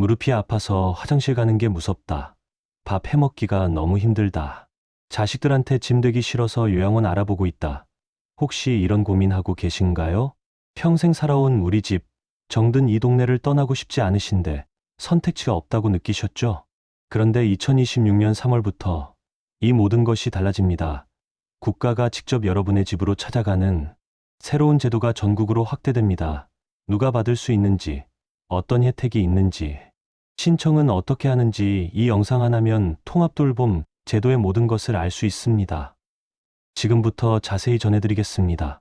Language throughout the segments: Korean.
무릎이 아파서 화장실 가는 게 무섭다. 밥 해먹기가 너무 힘들다. 자식들한테 짐 되기 싫어서 요양원 알아보고 있다. 혹시 이런 고민하고 계신가요? 평생 살아온 우리 집, 정든 이 동네를 떠나고 싶지 않으신데 선택지가 없다고 느끼셨죠? 그런데 2026년 3월부터 이 모든 것이 달라집니다. 국가가 직접 여러분의 집으로 찾아가는 새로운 제도가 전국으로 확대됩니다. 누가 받을 수 있는지, 어떤 혜택이 있는지, 신청은 어떻게 하는지 이 영상 하나면 통합돌봄 제도의 모든 것을 알 수 있습니다. 지금부터 자세히 전해드리겠습니다.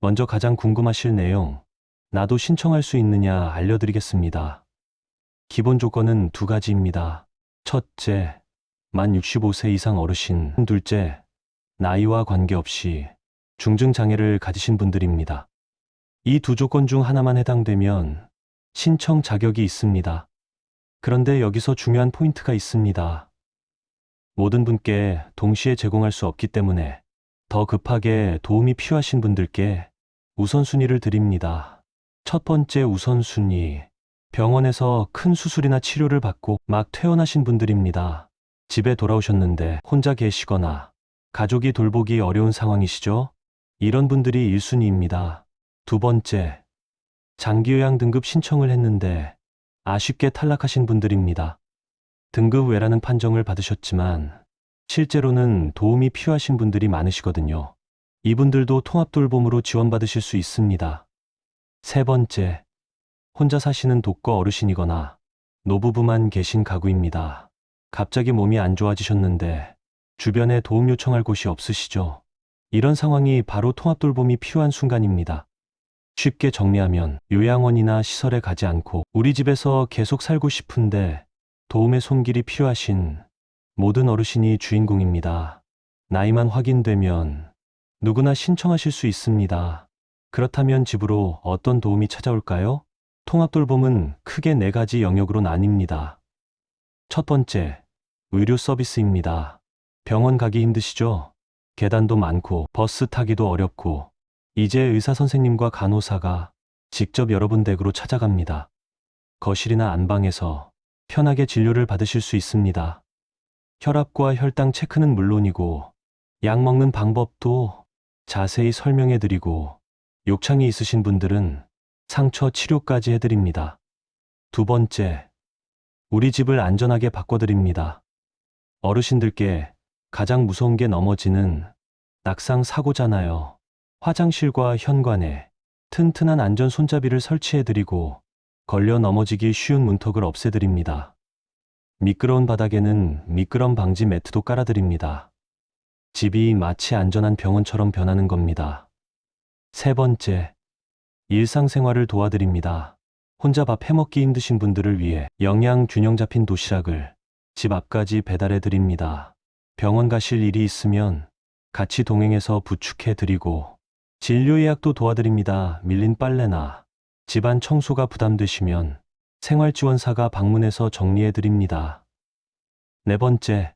먼저 가장 궁금하실 내용, 나도 신청할 수 있느냐 알려드리겠습니다. 기본 조건은 두 가지입니다. 첫째, 만 65세 이상 어르신. 둘째, 나이와 관계없이 중증장애를 가지신 분들입니다. 이 두 조건 중 하나만 해당되면 신청 자격이 있습니다. 그런데 여기서 중요한 포인트가 있습니다. 모든 분께 동시에 제공할 수 없기 때문에 더 급하게 도움이 필요하신 분들께 우선순위를 드립니다. 첫 번째 우선순위, 병원에서 큰 수술이나 치료를 받고 막 퇴원하신 분들입니다. 집에 돌아오셨는데 혼자 계시거나 가족이 돌보기 어려운 상황이시죠? 이런 분들이 1순위입니다. 두 번째, 장기요양 등급 신청을 했는데 아쉽게 탈락하신 분들입니다. 등급 외라는 판정을 받으셨지만 실제로는 도움이 필요하신 분들이 많으시거든요. 이분들도 통합돌봄으로 지원받으실 수 있습니다. 세 번째, 혼자 사시는 독거 어르신이거나 노부부만 계신 가구입니다. 갑자기 몸이 안 좋아지셨는데 주변에 도움 요청할 곳이 없으시죠? 이런 상황이 바로 통합돌봄이 필요한 순간입니다. 쉽게 정리하면 요양원이나 시설에 가지 않고 우리 집에서 계속 살고 싶은데 도움의 손길이 필요하신 모든 어르신이 주인공입니다. 나이만 확인되면 누구나 신청하실 수 있습니다. 그렇다면 집으로 어떤 도움이 찾아올까요? 통합돌봄은 크게 네 가지 영역으로 나뉩니다. 첫 번째, 의료 서비스입니다. 병원 가기 힘드시죠? 계단도 많고 버스 타기도 어렵고 이제 의사 선생님과 간호사가 직접 여러분 댁으로 찾아갑니다. 거실이나 안방에서 편하게 진료를 받으실 수 있습니다. 혈압과 혈당 체크는 물론이고 약 먹는 방법도 자세히 설명해 드리고 욕창이 있으신 분들은 상처 치료까지 해드립니다. 두 번째, 우리 집을 안전하게 바꿔드립니다. 어르신들께 가장 무서운 게 넘어지는 낙상 사고잖아요. 화장실과 현관에 튼튼한 안전 손잡이를 설치해드리고 걸려 넘어지기 쉬운 문턱을 없애드립니다. 미끄러운 바닥에는 미끄럼 방지 매트도 깔아드립니다. 집이 마치 안전한 병원처럼 변하는 겁니다. 세 번째, 일상생활을 도와드립니다. 혼자 밥 해먹기 힘드신 분들을 위해 영양 균형 잡힌 도시락을 집 앞까지 배달해드립니다. 병원 가실 일이 있으면 같이 동행해서 부축해드리고 진료 예약도 도와드립니다. 밀린 빨래나 집안 청소가 부담되시면 생활지원사가 방문해서 정리해드립니다. 네 번째,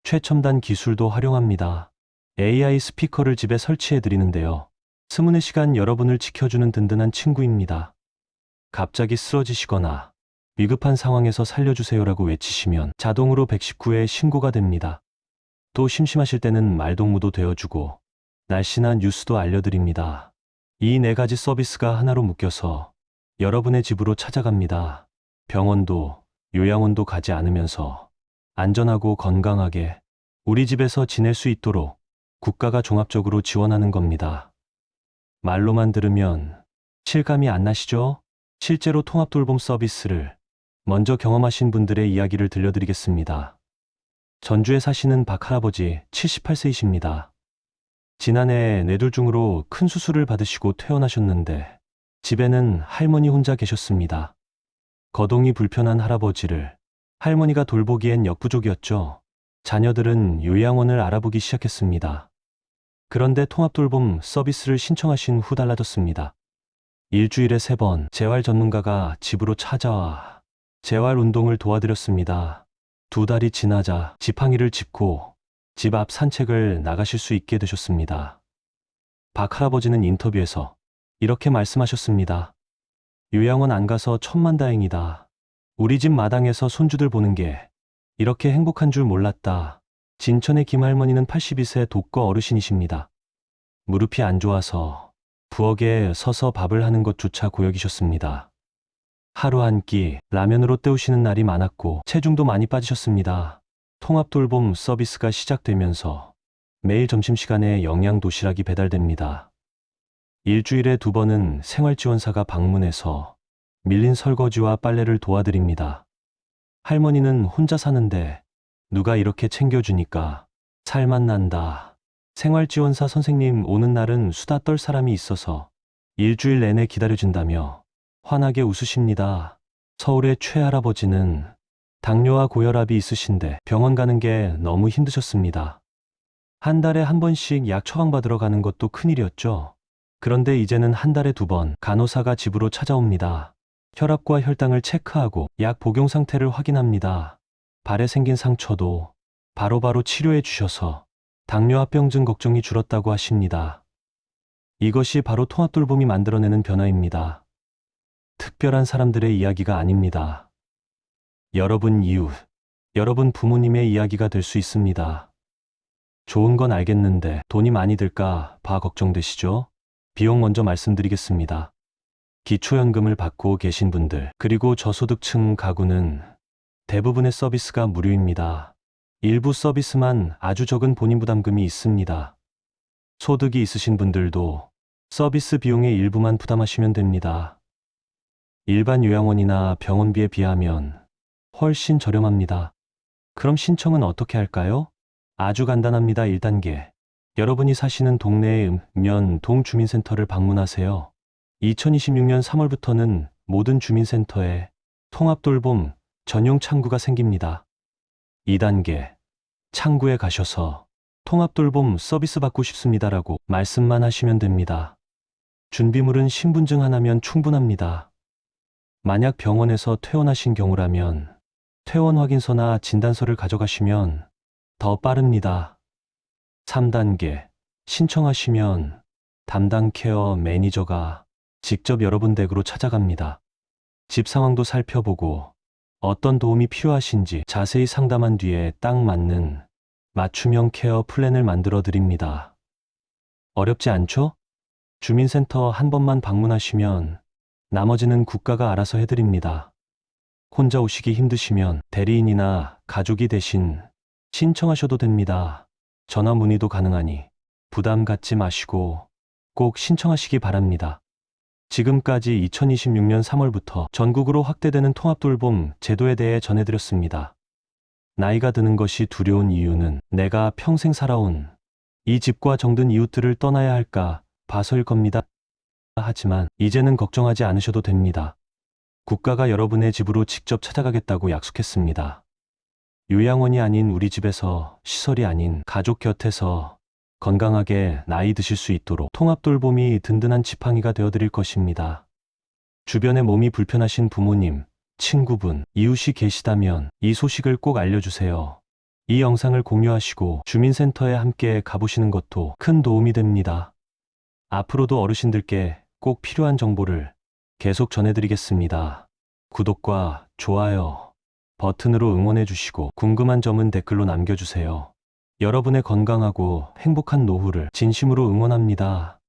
최첨단 기술도 활용합니다. AI 스피커를 집에 설치해드리는데요. 스문의 시간 여러분을 지켜주는 든든한 친구입니다. 갑자기 쓰러지시거나 위급한 상황에서 살려주세요라고 외치시면 자동으로 119에 신고가 됩니다. 또 심심하실 때는 말동무도 되어주고 날씨나 뉴스도 알려드립니다. 이 네 가지 서비스가 하나로 묶여서 여러분의 집으로 찾아갑니다. 병원도 요양원도 가지 않으면서 안전하고 건강하게 우리 집에서 지낼 수 있도록 국가가 종합적으로 지원하는 겁니다. 말로만 들으면 실감이 안 나시죠? 실제로 통합돌봄 서비스를 먼저 경험하신 분들의 이야기를 들려드리겠습니다. 전주에 사시는 박 할아버지 78세이십니다. 지난해 뇌졸중으로 큰 수술을 받으시고 퇴원하셨는데 집에는 할머니 혼자 계셨습니다. 거동이 불편한 할아버지를 할머니가 돌보기엔 역부족이었죠. 자녀들은 요양원을 알아보기 시작했습니다. 그런데 통합돌봄 서비스를 신청하신 후 달라졌습니다. 일주일에 3번 재활 전문가가 집으로 찾아와 재활 운동을 도와드렸습니다. 2달이 지나자 지팡이를 짚고 집 앞 산책을 나가실 수 있게 되셨습니다. 박 할아버지는 인터뷰에서 이렇게 말씀하셨습니다. 요양원 안 가서 천만다행이다. 우리 집 마당에서 손주들 보는 게 이렇게 행복한 줄 몰랐다. 진천의 김할머니는 82세 독거 어르신이십니다. 무릎이 안 좋아서 부엌에 서서 밥을 하는 것조차 고역이셨습니다. 하루 한 끼 라면으로 때우시는 날이 많았고 체중도 많이 빠지셨습니다. 통합돌봄 서비스가 시작되면서 매일 점심시간에 영양 도시락이 배달됩니다. 일주일에 2번은 생활지원사가 방문해서 밀린 설거지와 빨래를 도와드립니다. 할머니는 혼자 사는데 누가 이렇게 챙겨주니까 살맛 난다. 생활지원사 선생님 오는 날은 수다 떨 사람이 있어서 일주일 내내 기다려준다며 환하게 웃으십니다. 서울의 최할아버지는 당뇨와 고혈압이 있으신데 병원 가는 게 너무 힘드셨습니다. 한 달에 한 번씩 약 처방받으러 가는 것도 큰일이었죠. 그런데 이제는 한 달에 2번 간호사가 집으로 찾아옵니다. 혈압과 혈당을 체크하고 약 복용 상태를 확인합니다. 발에 생긴 상처도 바로바로 치료해 주셔서 당뇨합병증 걱정이 줄었다고 하십니다. 이것이 바로 통합돌봄이 만들어내는 변화입니다. 특별한 사람들의 이야기가 아닙니다. 여러분 이웃, 여러분 부모님의 이야기가 될 수 있습니다. 좋은 건 알겠는데 돈이 많이 들까 봐 걱정되시죠? 비용 먼저 말씀드리겠습니다. 기초연금을 받고 계신 분들, 그리고 저소득층 가구는 대부분의 서비스가 무료입니다. 일부 서비스만 아주 적은 본인 부담금이 있습니다. 소득이 있으신 분들도 서비스 비용의 일부만 부담하시면 됩니다. 일반 요양원이나 병원비에 비하면 훨씬 저렴합니다. 그럼 신청은 어떻게 할까요? 아주 간단합니다. 1단계. 여러분이 사시는 동네의 동주민센터를 방문하세요. 2026년 3월부터는 모든 주민센터에 통합돌봄 전용 창구가 생깁니다. 2단계. 창구에 가셔서 통합돌봄 서비스 받고 싶습니다라고 말씀만 하시면 됩니다. 준비물은 신분증 하나면 충분합니다. 만약 병원에서 퇴원하신 경우라면 퇴원 확인서나 진단서를 가져가시면 더 빠릅니다. 3단계. 신청하시면 담당 케어 매니저가 직접 여러분 댁으로 찾아갑니다. 집 상황도 살펴보고 어떤 도움이 필요하신지 자세히 상담한 뒤에 딱 맞는 맞춤형 케어 플랜을 만들어 드립니다. 어렵지 않죠? 주민센터 한 번만 방문하시면 나머지는 국가가 알아서 해드립니다. 혼자 오시기 힘드시면 대리인이나 가족이 대신 신청하셔도 됩니다. 전화 문의도 가능하니 부담 갖지 마시고 꼭 신청하시기 바랍니다. 지금까지 2026년 3월부터 전국으로 확대되는 통합돌봄 제도에 대해 전해드렸습니다. 나이가 드는 것이 두려운 이유는 내가 평생 살아온 이 집과 정든 이웃들을 떠나야 할까 봐서일 겁니다. 하지만 이제는 걱정하지 않으셔도 됩니다. 국가가 여러분의 집으로 직접 찾아가겠다고 약속했습니다. 요양원이 아닌 우리 집에서, 시설이 아닌 가족 곁에서 건강하게 나이 드실 수 있도록 통합돌봄이 든든한 지팡이가 되어드릴 것입니다. 주변에 몸이 불편하신 부모님, 친구분, 이웃이 계시다면 이 소식을 꼭 알려주세요. 이 영상을 공유하시고 주민센터에 함께 가보시는 것도 큰 도움이 됩니다. 앞으로도 어르신들께 꼭 필요한 정보를 계속 전해드리겠습니다. 구독과 좋아요 버튼으로 응원해주시고 궁금한 점은 댓글로 남겨주세요. 여러분의 건강하고 행복한 노후를 진심으로 응원합니다.